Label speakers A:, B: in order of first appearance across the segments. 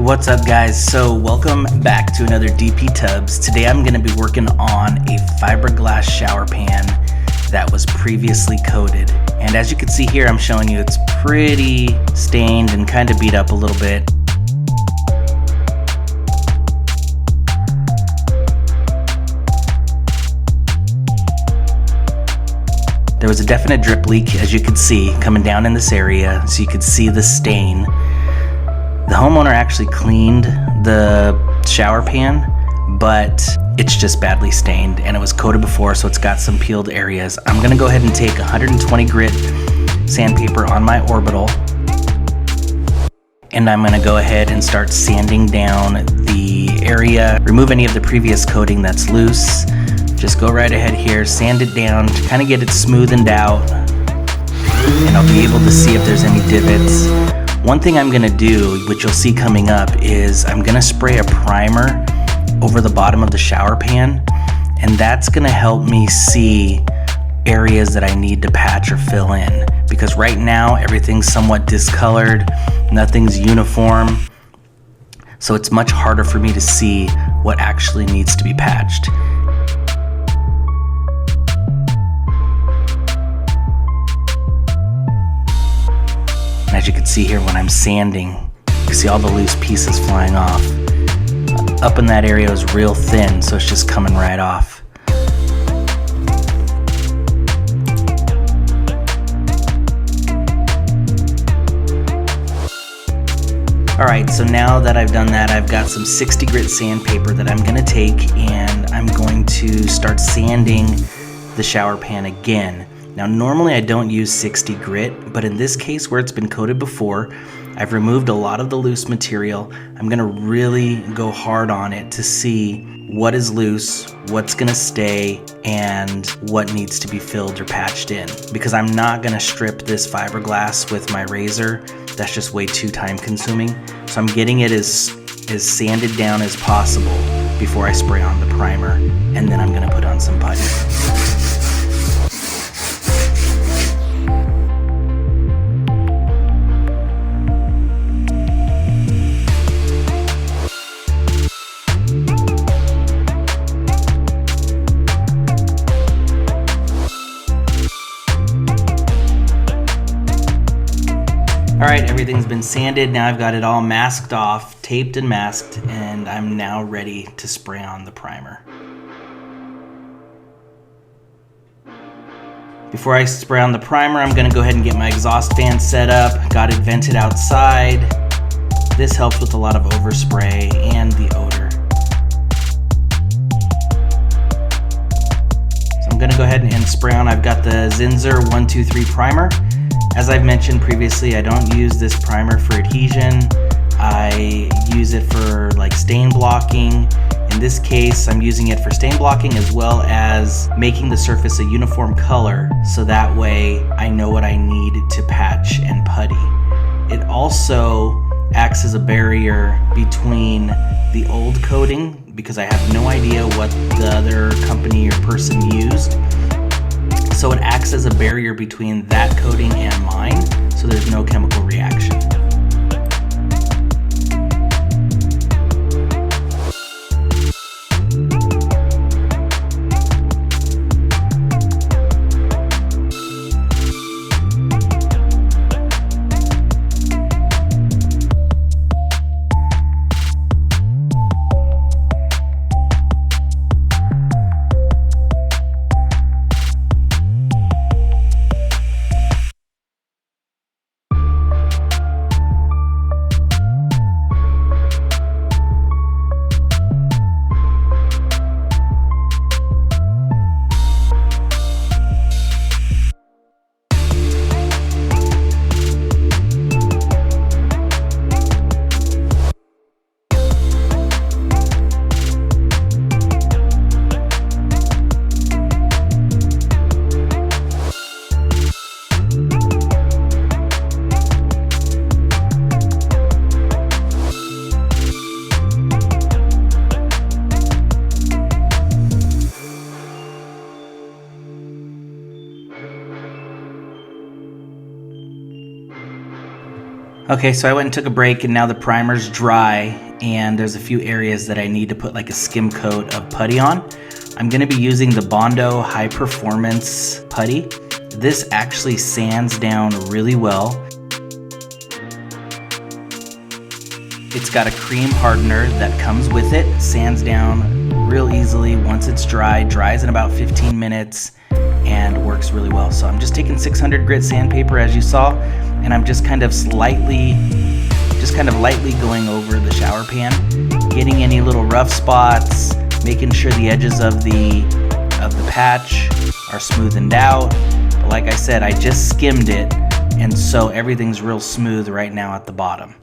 A: What's up, guys? So welcome back to another DP Tubs. Today I'm going to be working on a fiberglass shower pan that was previously coated. And as you can see here, I'm showing you it's pretty stained and kind of beat up a little bit. There was a definite drip leak, as you can see, coming down in this area, so you could see the stain. The homeowner actually cleaned the shower pan, but it's just badly stained, and it was coated before, so it's got some peeled areas. I'm gonna go ahead and take 120 grit sandpaper on my orbital, and I'm gonna go ahead and start sanding down the area, remove any of the previous coating that's loose. Just go right ahead here, sand it down to kind of get it smoothened out, and I'll be able to see if there's any divots. One thing I'm gonna do, which you'll see coming up, is I'm gonna spray a primer over the bottom of the shower pan, and that's gonna help me see areas that I need to patch or fill in. Because right now, everything's somewhat discolored, nothing's uniform, so it's much harder for me to see what actually needs to be patched. As you can see here, when I'm sanding, you can see all the loose pieces flying off. Up in that area is real thin, so it's just coming right off. Alright, so now that I've done that, I've got some 60 grit sandpaper that I'm going to take, and I'm going to start sanding the shower pan again. Now normally I don't use 60 grit, but in this case where it's been coated before, I've removed a lot of the loose material. I'm gonna really go hard on it to see what is loose, what's gonna stay, and what needs to be filled or patched in. Because I'm not gonna strip this fiberglass with my razor. That's just way too time consuming. So I'm getting it as sanded down as possible before I spray on the primer, and then I'm gonna put on some putty. Alright, everything's been sanded. Now I've got it all masked off, taped and masked, and I'm now ready to spray on the primer. Before I spray on the primer, I'm going to go ahead and get my exhaust fan set up. Got it vented outside. This helps with a lot of overspray and the odor. So I'm going to go ahead and spray on. I've got the Zinsser 123 primer. As I've mentioned previously, I don't use this primer for adhesion. I use it for like stain blocking. In this case, I'm using it for stain blocking as well as making the surface a uniform color, so that way I know what I need to patch and putty. It also acts as a barrier between the old coating, because I have no idea what the other company or person used. So it acts as a barrier between that coating and mine, so there's no chemical reaction. Okay, so I went and took a break, and now the primer's dry, and there's a few areas that I need to put like a skim coat of putty on. I'm gonna be using the Bondo High Performance Putty. This actually sands down really well. It's got a cream hardener that comes with it, sands down real easily once it's dry, dries in about 15 minutes, and works really well. So I'm just taking 600 grit sandpaper, as you saw, and I'm just kind of lightly going over the shower pan, getting any little rough spots, making sure the edges of the patch are smoothened out. But like I said, I just skimmed it, and so everything's real smooth right now at the bottom.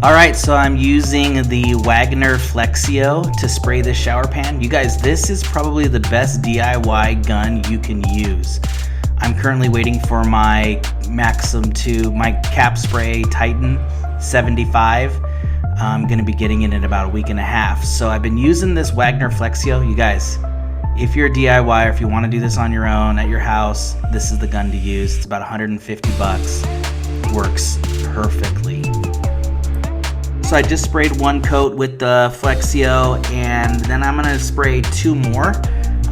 A: Alright, so I'm using the Wagner Flexio to spray this shower pan. You guys, this is probably the best DIY gun you can use. I'm currently waiting for my my Capspray Titan 75. I'm going to be getting it in about a week and a half. So I've been using this Wagner Flexio. You guys, if you're a DIY or if you want to do this on your own at your house, this is the gun to use. It's about 150 bucks. Works perfectly. So I just sprayed one coat with the Flexio, and then I'm gonna spray two more.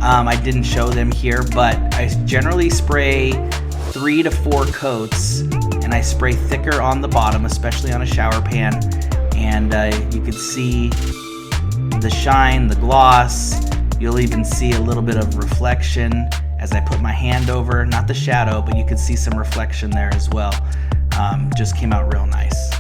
A: I didn't show them here, but I generally spray 3 to 4 coats, and I spray thicker on the bottom, especially on a shower pan. And you can see the shine, the gloss. You'll even see a little bit of reflection as I put my hand over, not the shadow, but you can see some reflection there as well. Just came out real nice.